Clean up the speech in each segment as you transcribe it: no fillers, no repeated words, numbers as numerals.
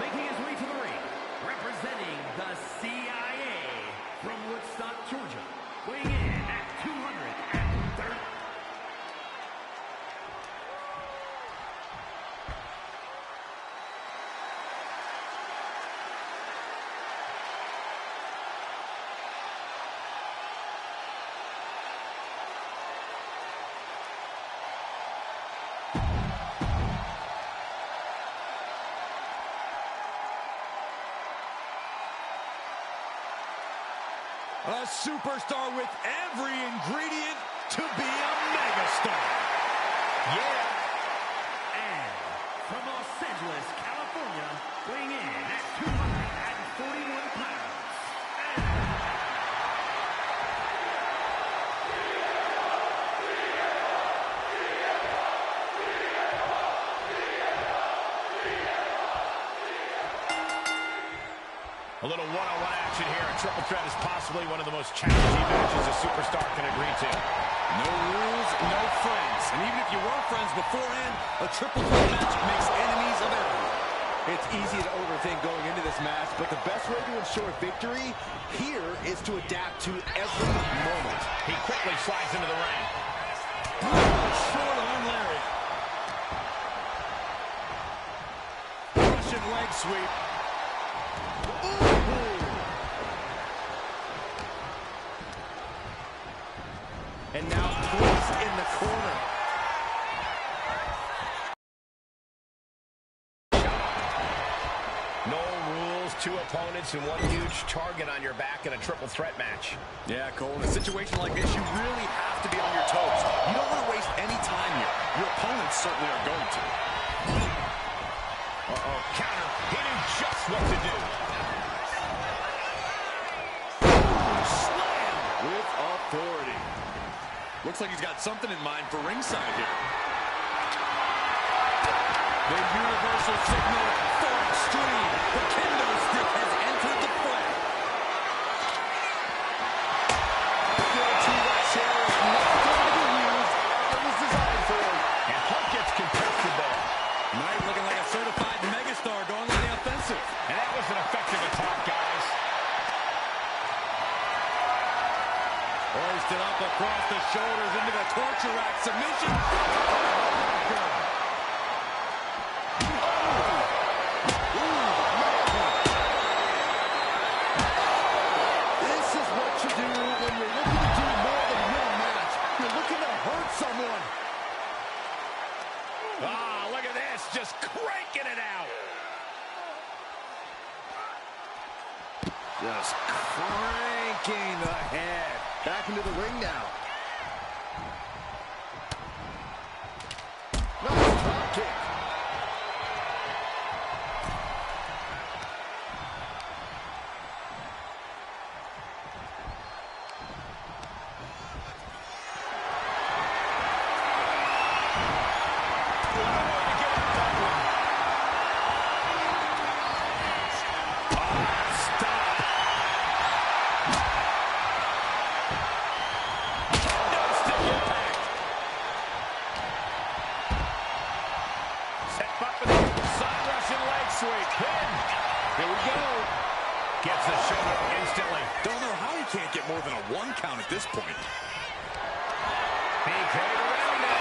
Making his way to the ring, representing the CIA from Woodstock, Georgia, weighing in at 230. A superstar with every ingredient to be a megastar. Yeah. And from Los Angeles, California, weighing in at 241 pounds. A little one-on-one action here. A triple threat is possibly one of the most challenging matches a superstar can agree to. No rules, no friends. And even if you were friends beforehand, a triple threat match makes enemies of everyone. It's easy to overthink going into this match, but the best way to ensure victory here is to adapt to every moment. He quickly slides into the ring. Short arm lariat. Russian leg sweep. And now Chris in the corner. No rules, two opponents, and one huge target on your back in a triple threat match. Yeah, Cole, in a situation like this, you really have to be on your toes. You don't want to waste any time here. Your opponents certainly are going to. Uh-oh, counter. He knew just what to do. Slam with authority. Looks like he's got something in mind for ringside here. The universal signal for extreme. The kendo stick has entered the fray. Guarantee that chair is not going to be used as it was designed for. And Hulk gets contested there. Knight looking like a certified megastar going on the offensive. And that was an effective attack, guys. Hoisted up across the shoulders into the torture rack submission. This is what you do when you're looking to do more than win a match. You're looking to hurt someone. Ah, look at this, just cranking it out. Just cranking the head. Back into the ring now. Nice drop kick. Here we go. Gets the shoulder instantly. Don't know how he can't get more than a 1 count at this point. He came around it.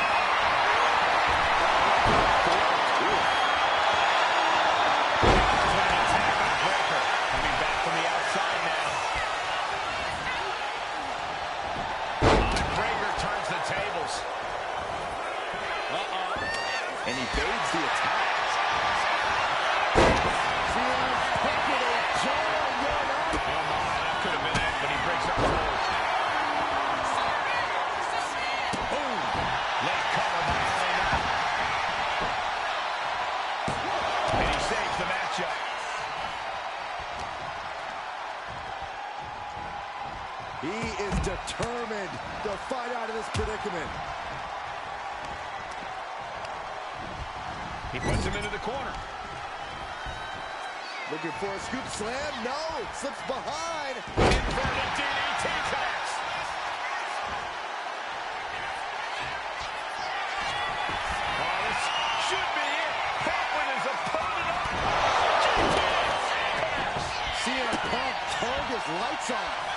Attack on Breaker. Coming back from the outside now. Breaker turns the tables. And he evades the attack. He is determined to fight out of this predicament. He puts him into the corner. Looking for a scoop slam. No, slips behind. Inverted DDT pass. Oh, this should be it. Back with his opponent. lights off.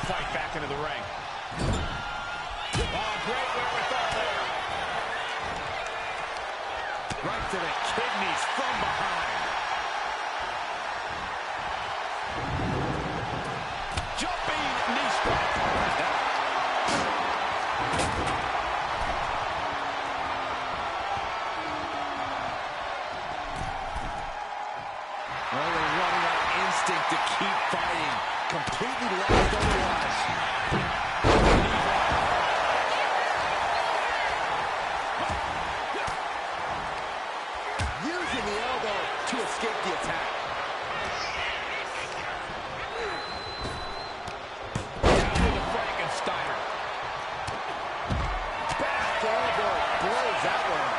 Fight back into the ring. Oh, great wherewithal there. Right to the kidneys from behind. Jumping knee strike. Oh, they're running out of instinct to keep fighting. Completely lost otherwise. Using the elbow to escape the attack. Down to the Frankensteiner. Back elbow blows that one.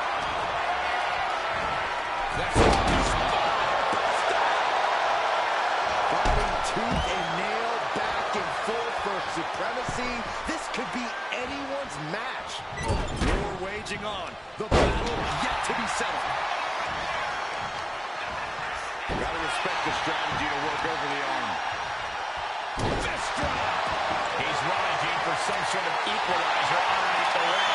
That's a Tooth and nail, back and forth for supremacy. This could be anyone's match. War waging on. The battle yet to be settled. Gotta respect the strategy to work over the arm. fist drop. He's ranging for some sort of equalizer underneath the ring.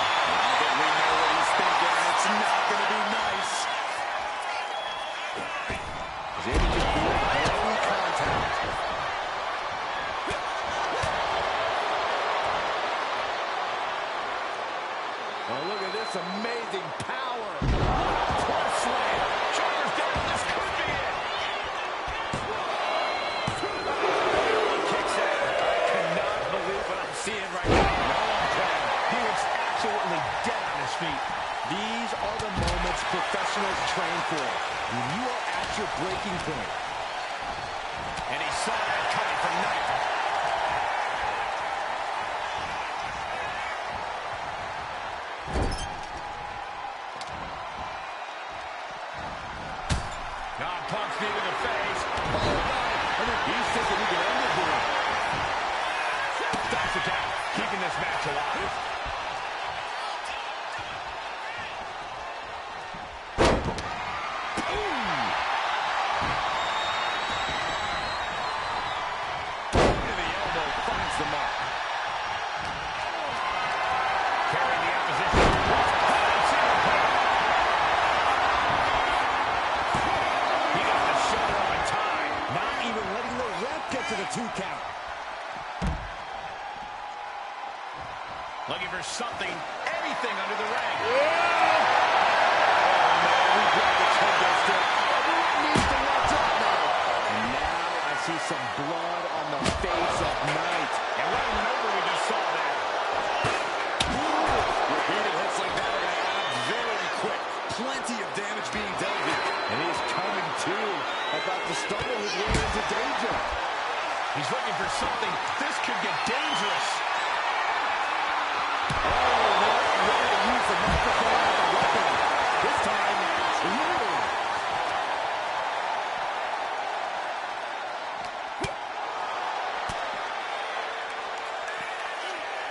But we know what he's thinking. It's not going to be nice. He's able to avoid any contact. Oh, look at this amazing power. Cross slam. Shoulders down. This could be it. Kicks out. I cannot believe what I'm seeing right now. No one can. He looks absolutely dead on his feet. These are the moments professionals train for. When you are at your breaking point. And he saw that coming from Knight. Punch knee to the face. Oh, no. He's thinking he can end it here. Stops the count, keeping this match alive. Into the elbow, finds the mark. Carrying the opposition. To the 2 count. Looking for something, anything under the ring. Yeah! Oh, man, we grabbed the kendo stick. Everyone needs to watch out now. And now I see some blood on the face of Knight. And what a maneuver we just saw there. Repeated hits like that are going to add very quick. Plenty of damage being dealt here. And he's coming to, about to stumble his way into danger. He's looking for something. This could get dangerous. Oh, they're ready to use the microphone as a weapon. This time, literally.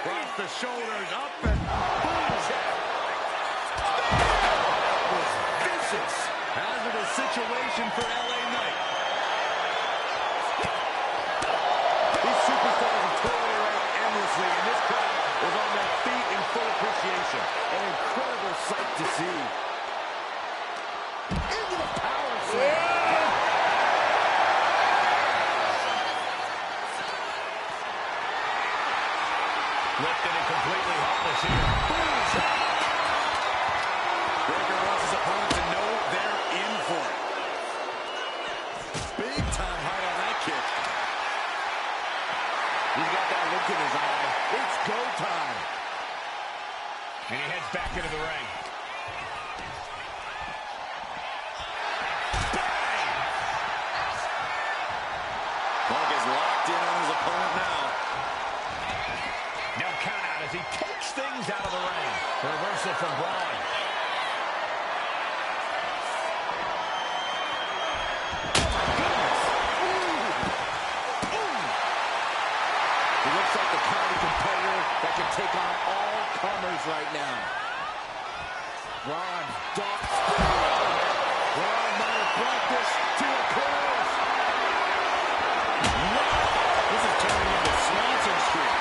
Across the shoulders, up and boom. That was vicious. Hazardous situation for LA Knight. These superstars have toiled around endlessly, and this crowd was on their feet in full appreciation. An incredible sight to see. Into the power slam. Lifted and completely helpless here. Boom shot. Breaker wants his opponent to know they're in for it. Big time height on that kick. He's got that look in his eye. It's go time. And he heads back into the ring. Bang! Punk is locked in on his opponent now. No count out as he takes things out of the ring. Reversal from Bron. take on all comers right now. Bron darts through. Bron might have brought this to a close. Wow, this is turning into Swanson Street.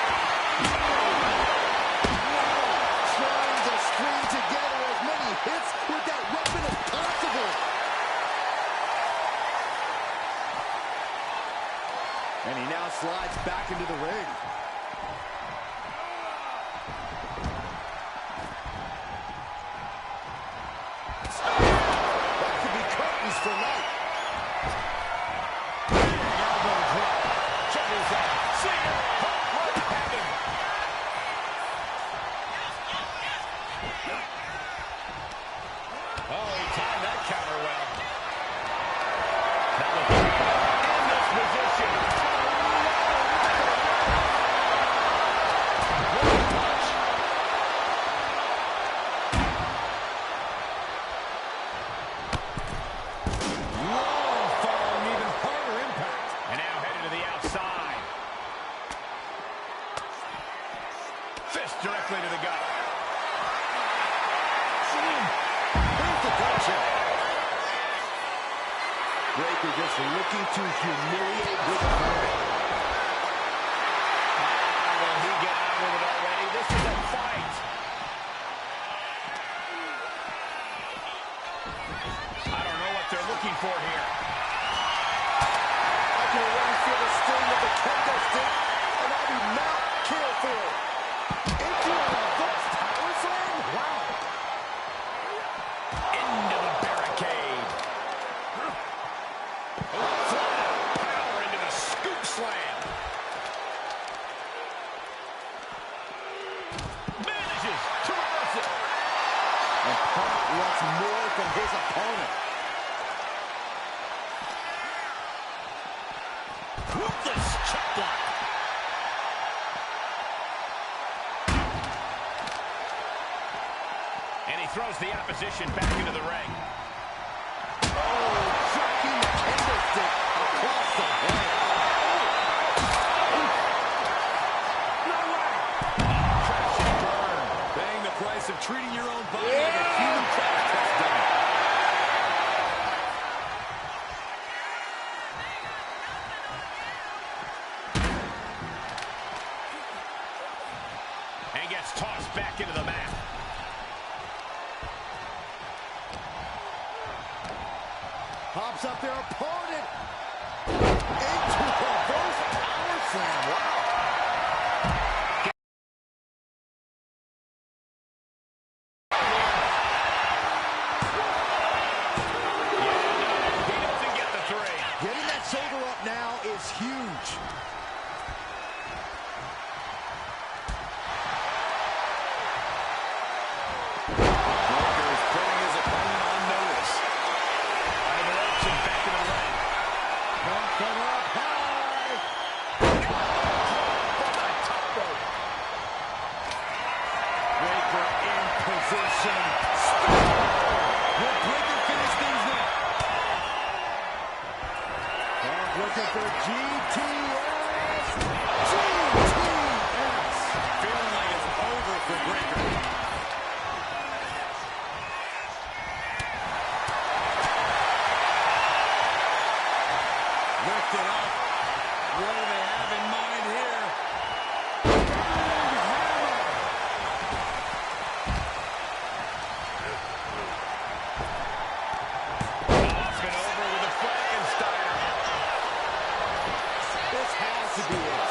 Trying to string together as many hits with that weapon as possible. And he now slides back into the ring. That could be curtains for night. Elbow drop. Check this out. See ya. What happened? Oh, he timed that counter well. That was in this position. What a punch. Long following even harder impact. And now headed to the outside. Fist directly to the gut. Here's the puncher. Breaker just looking to humiliate his opponent. Will he get out with it already? This is a fight. I don't know what they're looking for here. I can already feel the sting of the kendo stick, and I'll be not careful. Into a reverse power slam? Wow. Into the barricade. Flat out power into the scoop slam. Manages to reverse it. And Punk wants more from his opponent. Ruthless chop block. And he throws the opposition back into the ring. Oh, jerking the kendo stick across the head. Crash and burn. Paying the price of treating your own body like a human crash test dummy. And gets tossed back into the mat. Pops up their opponent. Into a reverse power slam. Wow. He doesn't get the three. Getting that shoulder up now is huge. Breaker is putting his opponent on notice. Out of the ropes and back into the ring. Punk coming up high. From the top rope. Breaker in position. Will Breaker finish things now? Punk looking for GTS. GTS. Feeling like it's over for Breaker. Lifted up. What do they have in mind here? Off and over with a Frankensteiner. This has to be it.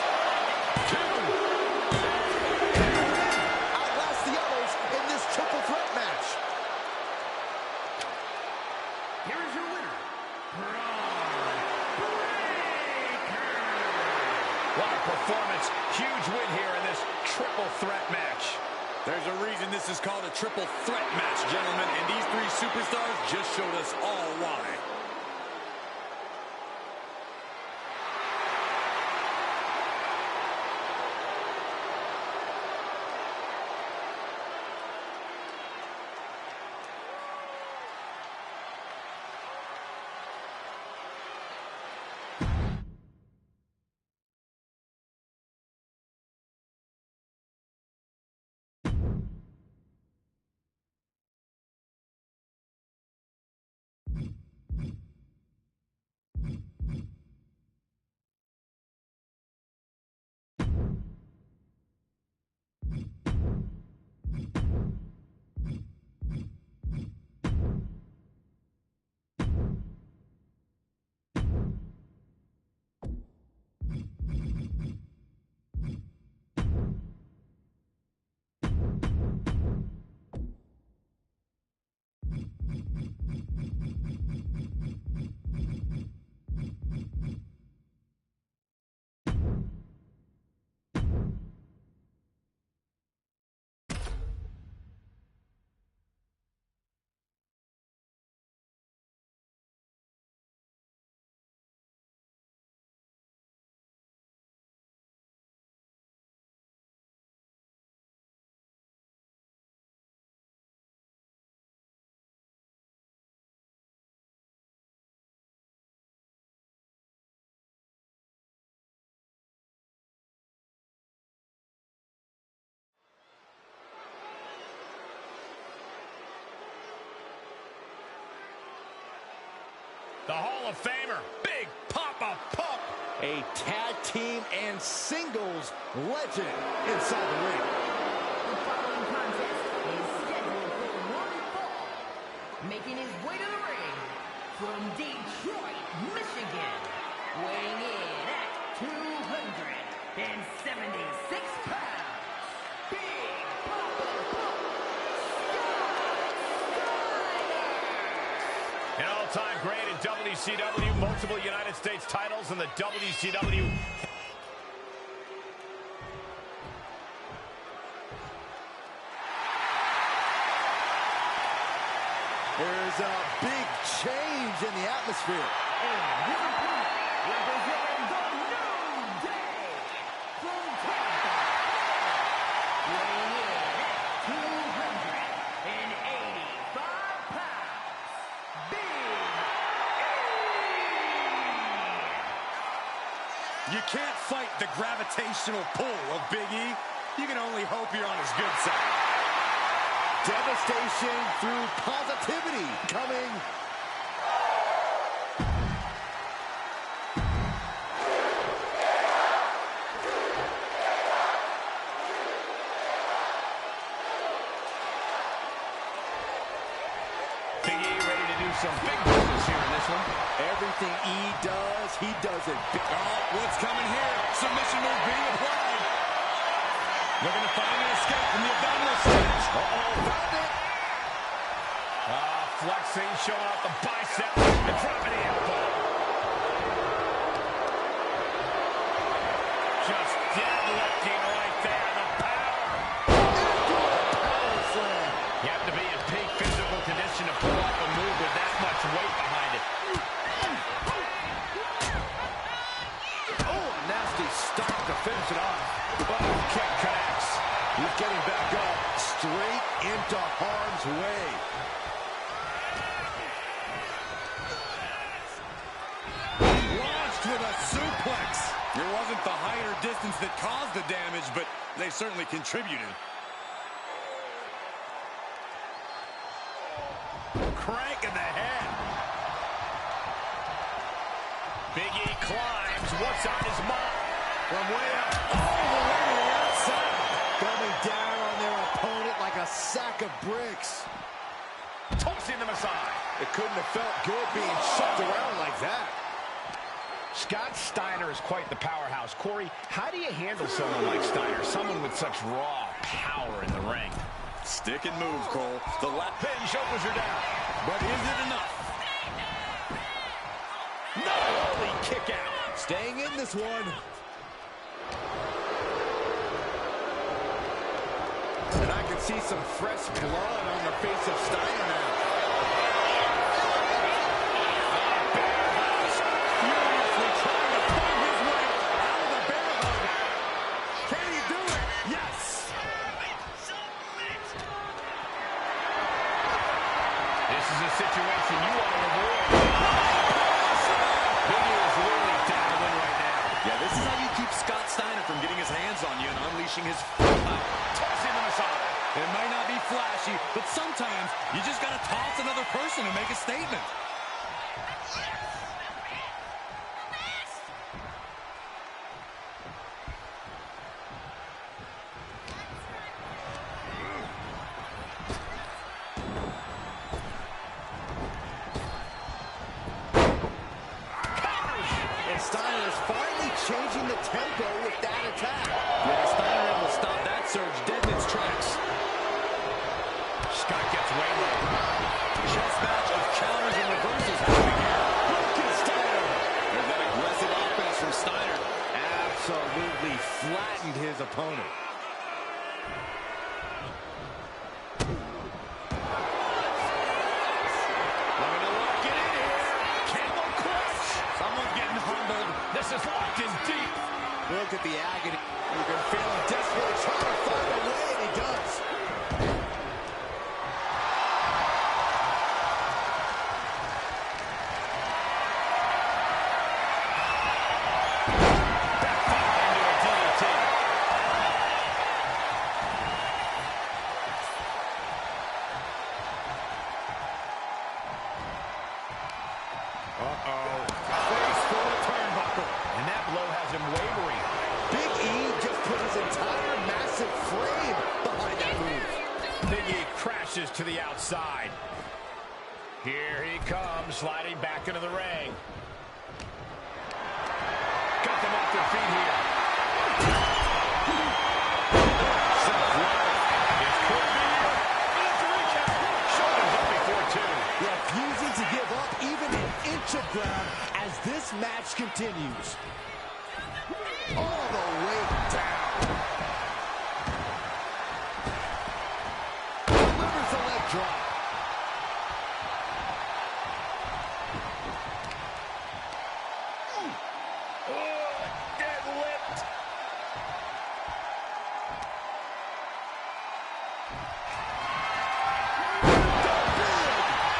Outlast the others in this triple threat match. Here is your winner, Bron. What a performance. Huge win here in this triple threat match. There's a reason this is called a triple threat match, gentlemen, and these three superstars just showed us all why. The Hall of Famer, Big Papa Pump. A tag team and singles legend inside the ring. The following contest is scheduled for one fall. Making his way to the ring from Detroit, Michigan. Weighing in at 276 pounds. Big Papa Pump. An all-time great in WCW, multiple United States titles in the WCW. There's a big change in the atmosphere. And his opponent, representing the New Day from Tampa, weighing in at 285 pounds, Big E! You can't fight the gravitational pull of Big E. You can only hope you're on his good side. Devastation through positivity coming. Big E ready to do some big business here in this one. Everything E does, he does it big. Oh, what's coming here? Submission move being applied. Looking to find an escape from the abdominal stance. Uh-oh, found it. Flexing, showing out the bicep, and dropping the elbow. Just deadlifting right there, the power. Power slam. You have to be in peak physical condition to pull off a move with that much weight behind it. Oh, a nasty stop to finish it off. Oh, kick connects. He's getting back up, straight into harm's way. Launched with a suplex. It wasn't the height or distance that caused the damage, but they certainly contributed. Crank in the head. Big E climbs. What's on his mind? From way up, all the way to the outside. Coming down on their opponent like a sack of bricks. Tossing them aside. It couldn't have felt good being shoved around like that. Scott Steiner is quite the powerhouse. Corey, how do you handle someone like Steiner? Someone with such raw power in the ring. Stick and move, Cole. The lap Pin shoulders are down. but is it enough? No, holy kick out. Staying in this one. And I can see some fresh blood on the face of Steiner now. Furiously trying to pull his way out of the bear hug. Can he do it? Yes. This is a situation you want to avoid. Big E is really dabbling right now. Yeah, this is how you keep Scott Steiner from getting his hands on you and unleashing his full power. Tossing them aside. It might not be flashy, but sometimes you just got to toss another person to make a statement. And Steiner is finally changing the tempo with that attack. Yeah, Steiner able to stop that surge dead in its tracks. Scott gets waylaid. Chess match of counters and reversals has begun. absolutely flattened his opponent. Looking to lock it in here. Camel clutch. Someone's getting humbled. This is locked in deep. Look at the agony. You can feel him desperately trying to find a way, and he does. Uh-oh. Face full of turnbuckle. And that blow has him wavering. Big E just put his entire massive frame behind that move. Big E crashes to the outside. Here he comes, sliding back into the ring. Got them off their feet here. It could be it. And it's a recount. Shoulders up before two. Refusing to give up even an inch of ground as this match continues. All the way down. Delivers a leg drop. Get lipped.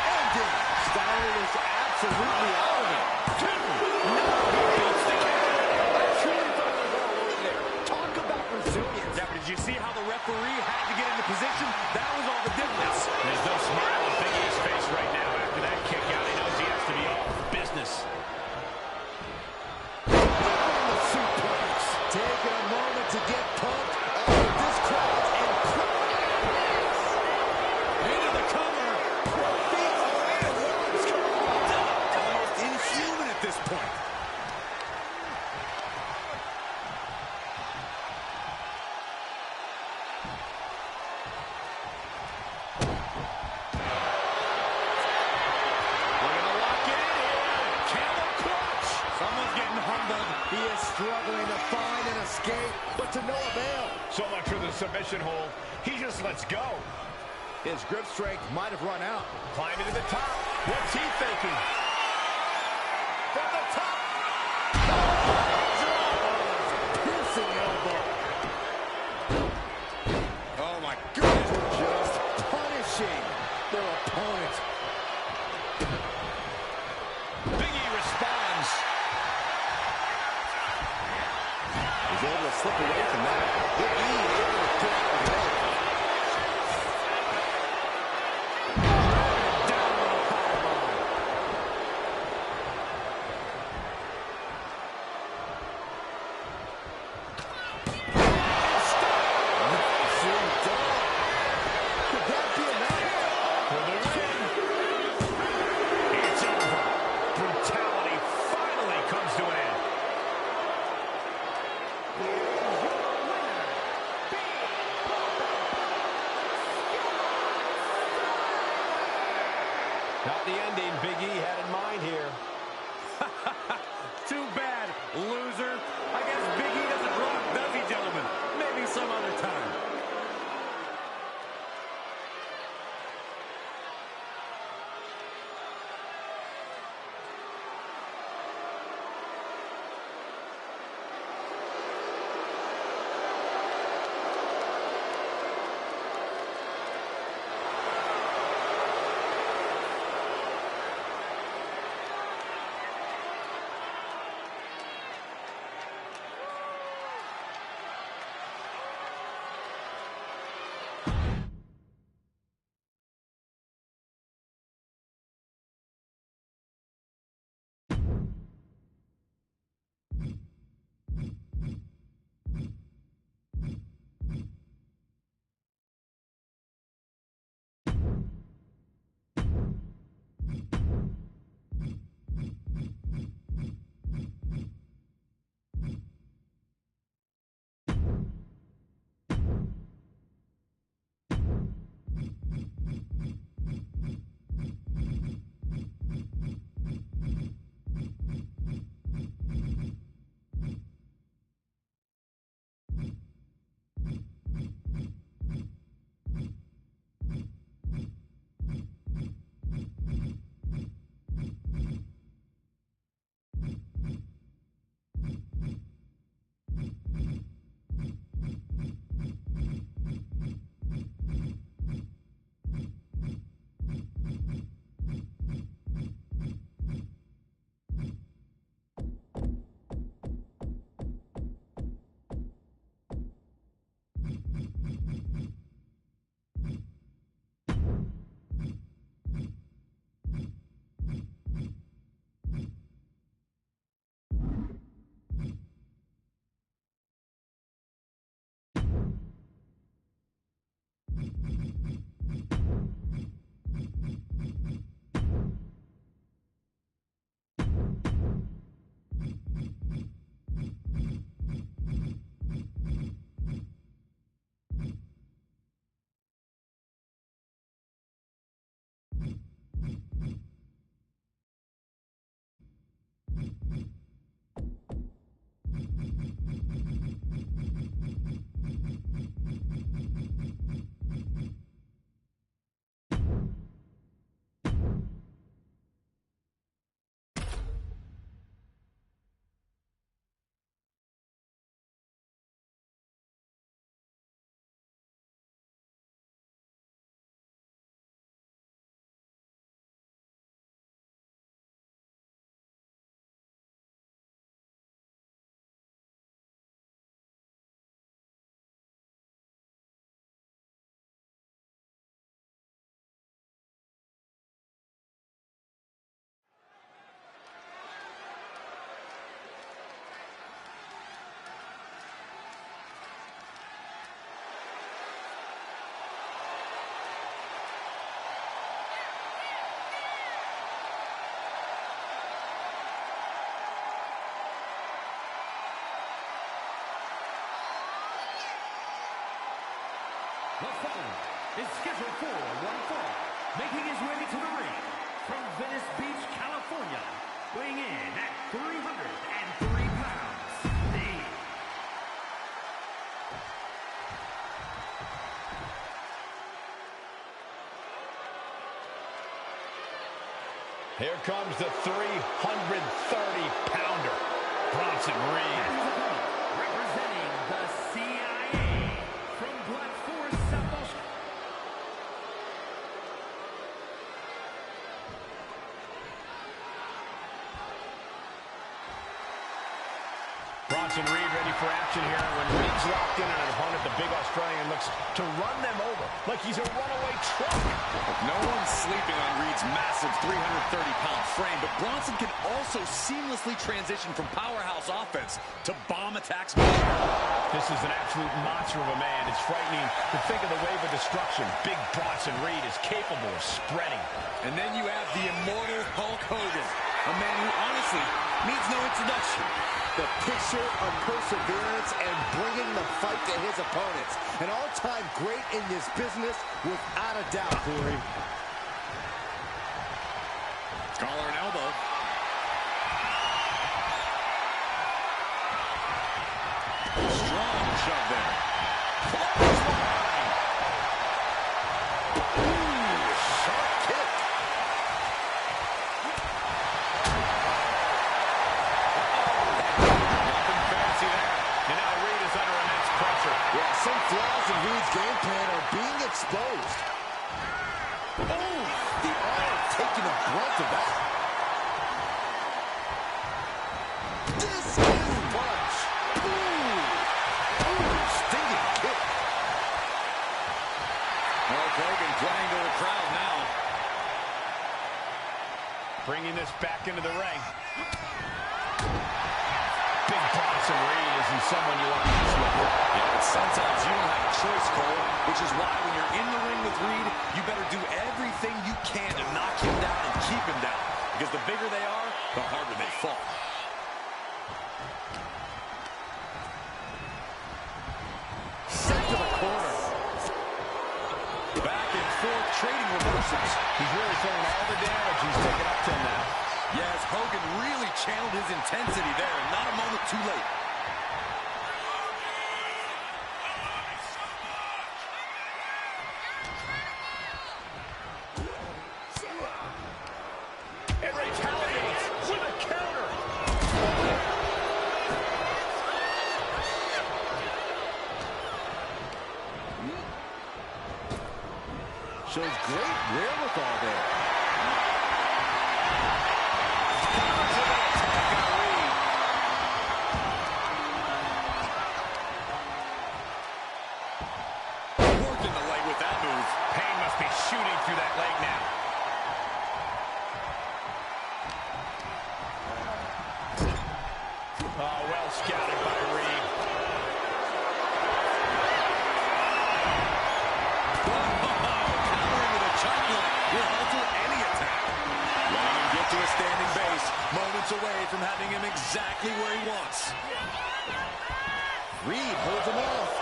Ending. Steiner is absolutely out of it. Beats the count. I truly thought it was all over there. Talk about resilience. Yeah, but did you see how the referee had to get into position? That was all the difference. There's no smile on Big E's face right now. After that kick out, he knows he has to be off business. The suplex. Taking a moment to get pumped. Oh, this crowd's incredible. Into the cover. Big and Ron's Almost inhuman at this point. Looking to lock it in here. Camel clutch. Someone's getting humbled. He is struggling to find an escape, but to no avail. So much for the submission hold. He just lets go. His grip strength might have run out. Climbing to the top. What's he thinking? From the top. Piercing elbow. Oh, my goodness. Just punishing their opponent. Big E responds. He's able to slip away from that. Big E able to put out the leg. Down on a powerbomb. Nicely done. Could that be enough? For the win. It's over. Brutality finally comes to an end. Not the ending Big E had in mind here. Too bad, loser. I guess Big E doesn't rock, does he, gentlemen? Maybe some other time. The following is scheduled for one fall, making his way to the ring from Venice Beach, California, weighing in at 303 pounds, Here comes the 330-pounder, Bronson Reed. representing the CIA from Black Forest, South Australia. Bronson Reed ready for action here. When Reed's locked in on an opponent, the big Australian looks to run them over like he's a runaway truck. No one's sleeping on Reed's massive 330-pound frame, but Bronson can also seamlessly transition from powerhouse offense to bomb attacks. This is an absolute monster of a man. It's frightening to think of the wave of destruction Big Bronson Reed is capable of spreading. And then you have the immortal Hulk Hogan, a man who honestly needs no introduction. The picture of perseverance and bringing the fight to his opponents. An all-time great in this business, without a doubt, Corey. Collar and elbow. Strong shove there. Ooh, sharp kick. Nothing fancy there. And now Reed is under immense pressure. Yeah, some flaws in Reed's game plan are being exposed. Oh, the arm taking a brunt of that. Discus punch. Ooh, stinging kick. Hulk Hogan playing to the crowd now. Bringing this back into the ring. Big Bronson Reed isn't someone you want to mess with. Yeah, but sometimes you don't have a choice, Cole, which is why when you're in the ring with Reed, you better do everything you can to knock him down and keep him down. Because the bigger they are, the harder they fall. Sent to the corner. Back and forth, trading reversals. He's really showing all the damage he's taken up to now. Yes, Hogan really channeled his intensity there, and not a moment too late. And retaliates with a counter. Shows great wherewithal there. shooting through that leg now. Oh, well scouted by Reed. Countering with a chop block will alter any attack. Letting him get to a standing base, moments away from having him exactly where he wants. Reed holds him off.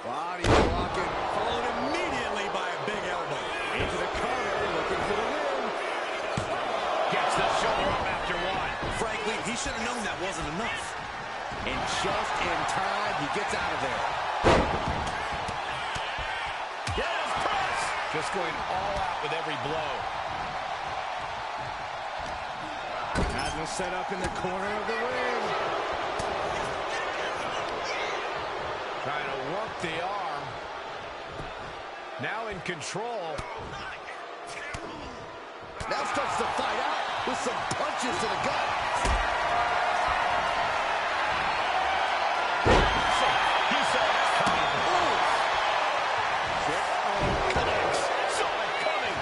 Body blocking. Followed immediately by a big elbow. Into the corner, looking for the win. Gets the shoulder up after one. Frankly, he should have known that wasn't enough. And just in time, he gets out of there. Yes, press! Just going all out with every blow. Has him set up in the corner of the ring. Trying to work the arm. Now in control. Now starts to fight out with some punches to the gut. He saw it coming. Connects. Saw it coming.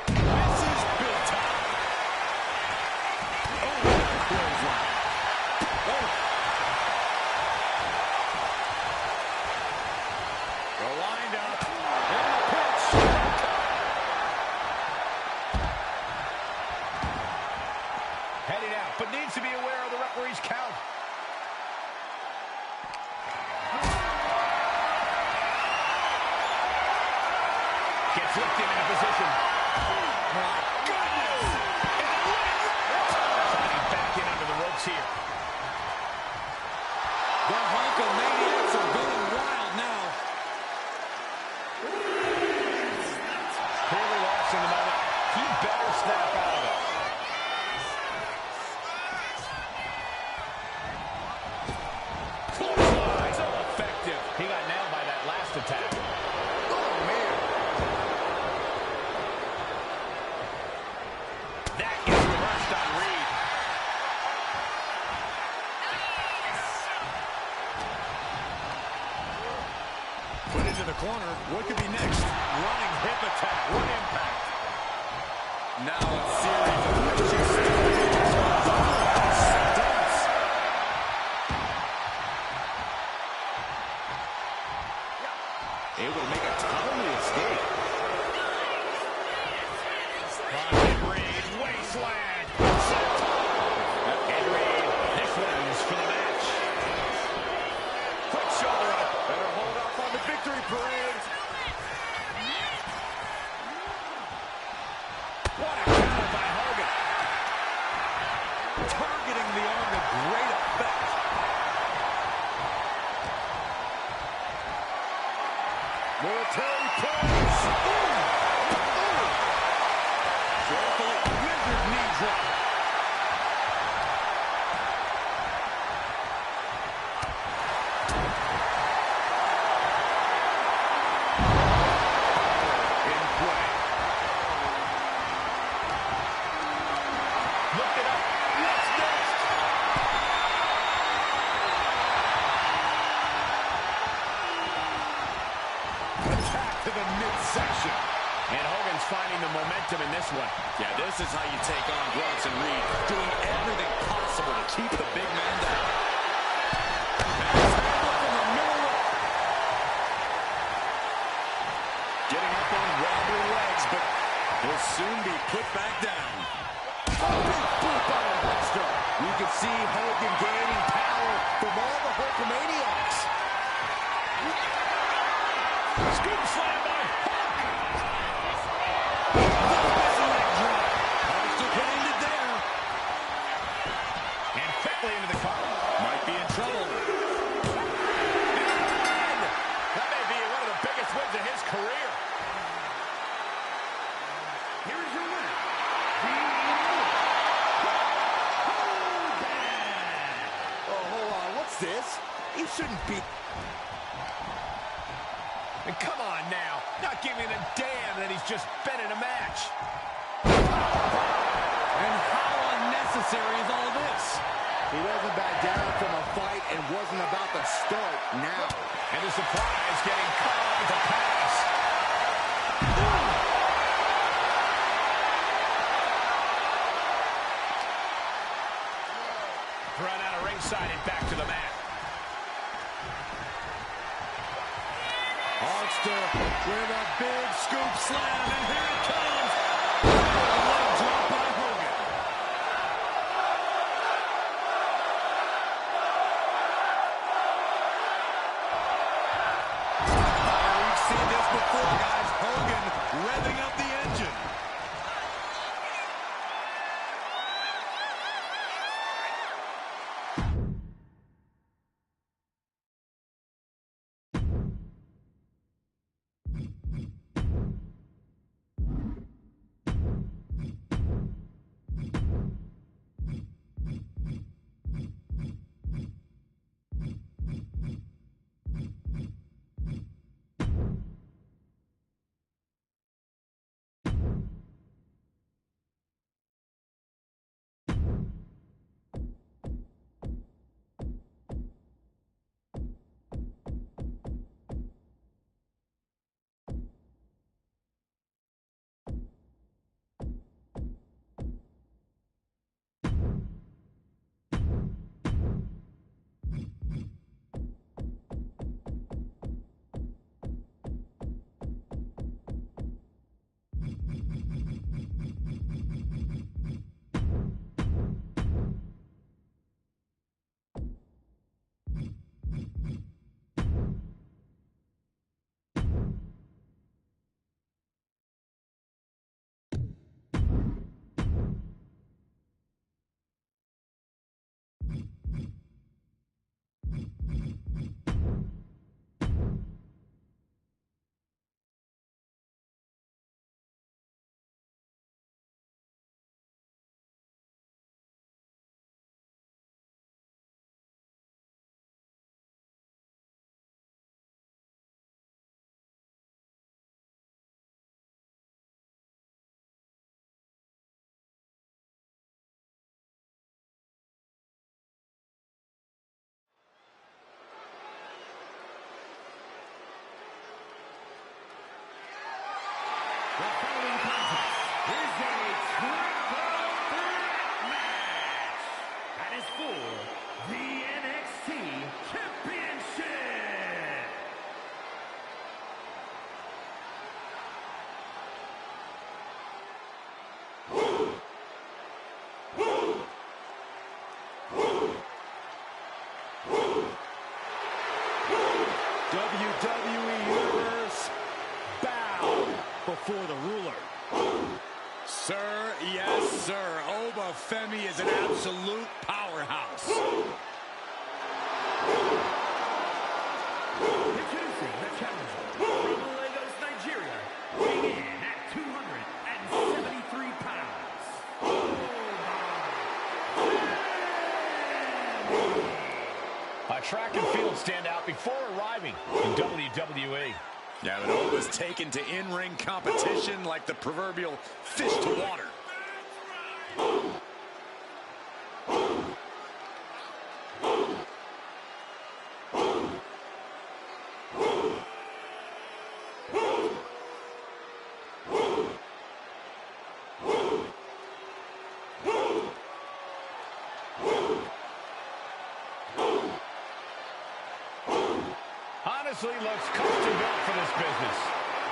Misses big time. They're lined up. And the pitch. Heading out, but needs to be aware of the referee's count. Gets lifted into position. My goodness! Sliding back in under the ropes here. The Hulkamaniacs are going wild now. Clearly lost in the moment. He better snap out of it. Clothesline. So effective. He got nailed by that last attack. Oh, man. That gets reversed on Reed. Put into the corner. What could be next? Running hip attack. What impact. Now a series of punches. Able to make a timely escape. Ryan Reed. Wasteland. And Reed. This one's for the match. Quick shoulder up. Better hold off on the victory parade. What a counter by Hogan. Targeting the arm with great effect. Military press. Careful, wizard knee drop. In play. Looked it up. What's next? Attack to the midsection. And Hogan's finding the momentum in this one. Yeah, this is how you take on Bronson Reed, doing everything possible to keep the big man down. And he's handled from the middle rope. Getting up on wobbly legs, but he'll soon be put back down. A big boot by the Buster. You can see Hogan gaining power from all the Hulkamaniacs. Scoop slam by Hulk. Hulk's still putting it down. And quickly into the cover. Might be in trouble. And that may be one of the biggest wins of his career. Here is your winner, Oh, hold on. What's this? He shouldn't be. And come on now. Not giving a damn that he's just been in a match. And how unnecessary is all this? He doesn't back down from a fight and wasn't about to start now. And the surprise getting caught up with the pass. Run out of ringside and back to the mat. Monster with a big scoop slam, and here it comes. A leg drop by Hogan. We've seen this before, guys. Hogan revving up the engine. The following contest is a triple threat match. That is for the NXT Championship. WWE Universe, bow before the ruler. Sir, yes, sir. Oba Femi is an absolute powerhouse. Introducing the challenger from Lagos, Nigeria, weighing in at 273 pounds. A track and field standout before arriving in WWE. Yeah, but Oba's taken to in-ring competition like the proverbial fish to water. Honestly, looks custom built for this business.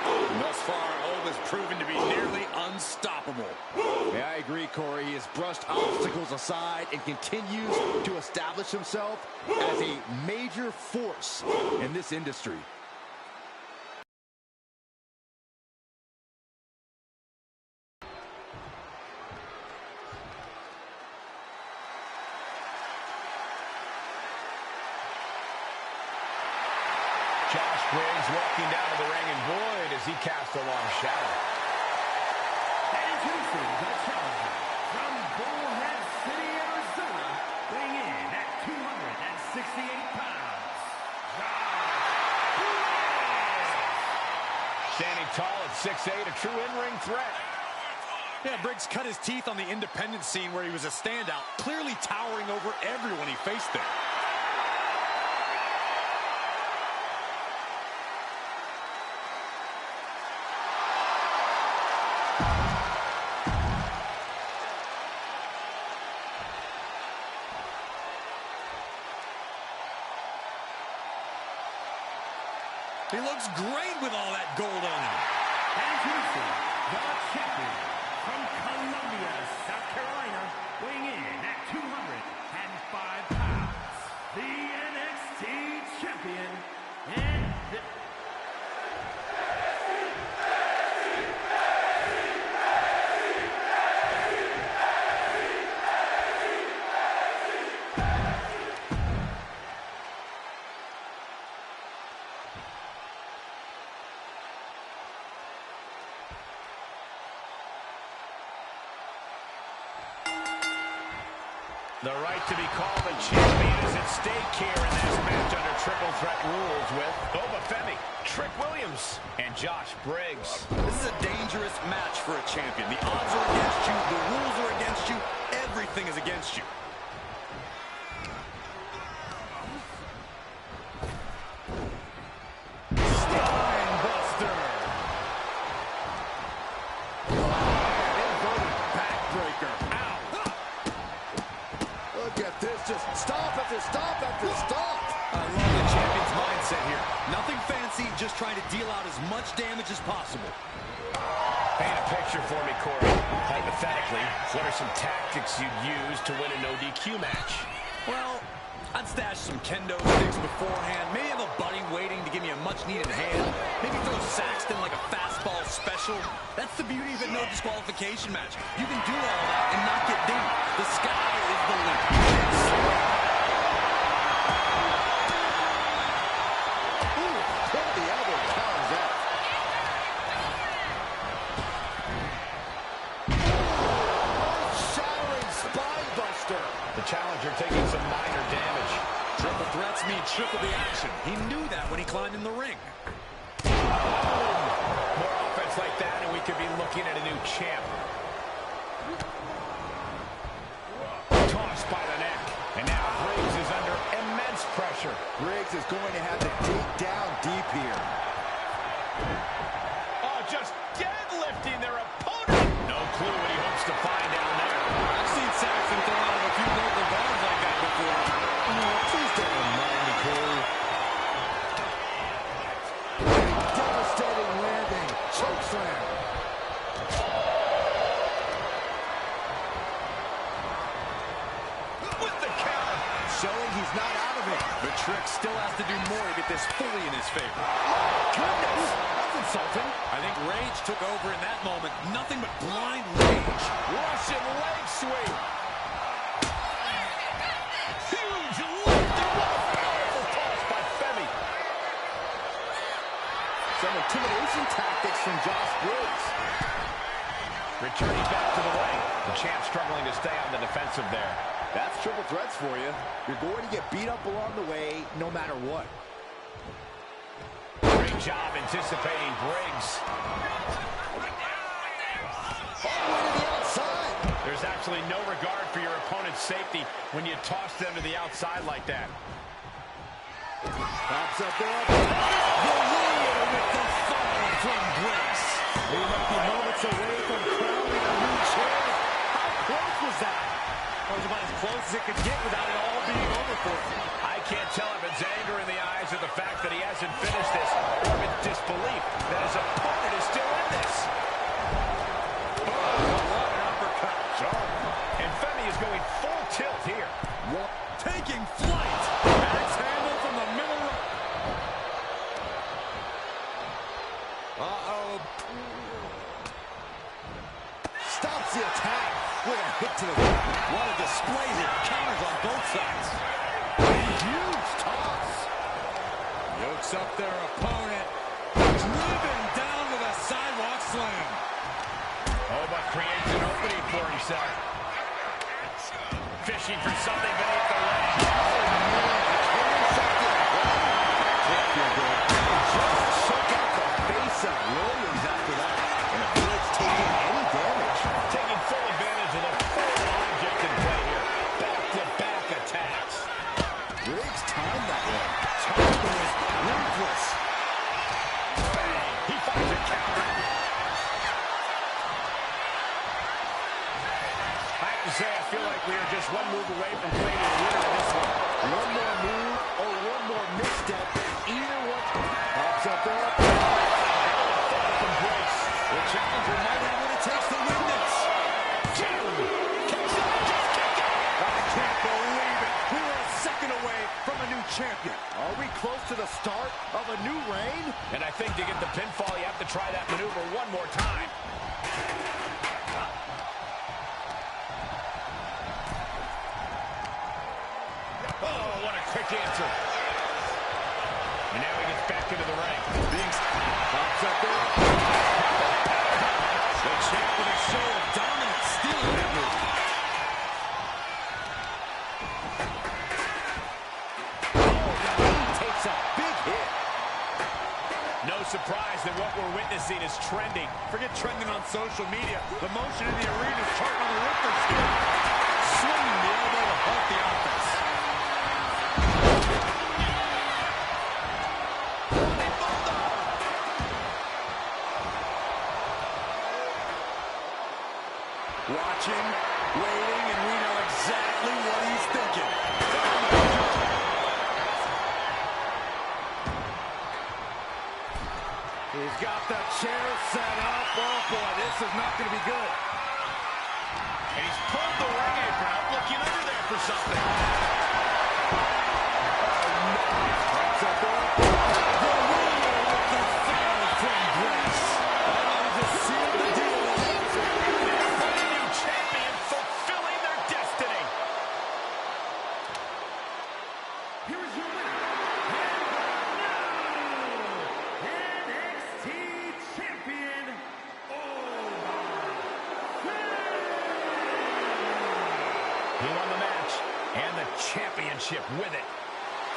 And thus far, Oba's proven to be nearly unstoppable. Yeah, I agree, Corey. He has brushed obstacles aside and continues to establish himself as a major force in this industry. Josh Briggs walking down to the ring, and boy, does he cast a long shadow. And introducing the challenger from Bullhead City, Arizona, weighing in at 268 pounds. Standing tall at 6'8", a true in-ring threat. Yeah, Briggs cut his teeth on the independent scene where he was a standout, clearly towering over everyone he faced there. He looks great with all that gold on him. Introducing the champion from Columbia, South Carolina, weighing in at 205 pounds, the NXT champion, and the right to be called a champion is at stake here in this match under triple threat rules with Femi, Trick Williams, and Josh Briggs. This is a dangerous match for a champion. The odds are against you, the rules are against you, everything is against you. Spinebuster. Inverted backbreaker. Ow. Look at this, just stop after stop after stop. I love the champion's mindset here. Nothing fancy, just trying to deal out as much damage as possible. Paint a picture for me, Corey. Hypothetically, what are some tactics you'd use to win a no DQ match? Well, I'd stash some kendo sticks beforehand. Maybe have a buddy waiting to give me a much-needed hand. Maybe throw Saxton like a fastball special. That's the beauty of a no disqualification match. You can do all that and not get dinged. The sky is the limit. The elbow counters that. Shattering spinebuster. The challenger taking some minor damage. Triple threats mean triple the action. He knew that when he climbed in the ring. More offense like that, and we could be looking at a new champ. Tossed by the neck. And now Briggs is under immense pressure. Briggs is going to have to dig down deep here. Oh, just deadlifting their opponent. No clue what he hopes to find down there. I've seen Saxton throw out of a few local bars like that before. Please don't remind me, Corey. Devastating landing. Chokeslam. With the counter. Showing he's not out of it. The Trick still has to do more to get this fully in his favor. Goodness, that's insulting. I think rage took over in that moment. Nothing but blind rage. Russian leg sweep. Huge lifting. Powerful toss by Femi. Some intimidation tactics from Josh Briggs. Returning back to the ring. The champ struggling to stay on the defensive there. That's triple threats for you. You're going to get beat up along the way, no matter what. Great job anticipating Briggs. All the way to the outside. There's absolutely no regard for your opponent's safety when you toss them to the outside like that. Pops up there. The ruler with the fall from Briggs. We might be moments away from crowning a new champ. How close was that? That was about as close as it could get without it all being over for him. I can't tell if it's anger in the eyes or the fact that he hasn't finished this, or if it's disbelief that his opponent is still in this. Oh, what an uppercut. And Femi is going full tilt here. Taking flight. Axe handle from the middle rope. Uh-oh. Stops the attack with a hit to the gut. What a display here. Counters on both sides. Huge toss. Yokes up their opponent. Driven down with a sidewalk slam. Oh, but creates an opening for himself. Fishing for something beneath the leg. Just shook out the face of Williams. have to say, I feel like we are just one move away from playing a winner in this one. One more move or one more misstep, either one pops up there. Embrace. The challenger might have what it takes to win this. Kicks out, just kick it. I can't believe it. We were a second away from a new champion. Are we close to the start of a new reign? And I think to get the pinfall, you have to try that maneuver one more time. Oh, what a quick answer. And now he gets back into the ring. Pops up there. The champ with a show of dominance, stealing that move. Takes a big hit. No surprise that what we're witnessing is trending. Forget trending on social media. The motion in the arena is charting on the Richter scale. Swinging the elbow to halt the offense. Watching, waiting, and we know exactly what he's thinking. He's got the chair set up. Oh, boy, this is not going to be good. And he's pulled the ring apron up, looking under there for something. Pops up there. The winner with the final from Grace. Just sealed the deal. A new champion fulfilling their destiny. Here is your winner, and NXT champion, He won the match and the championship with it.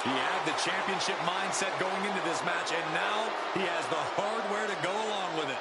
He had the championship mindset going into this match, and now he has the hardware to go along with it.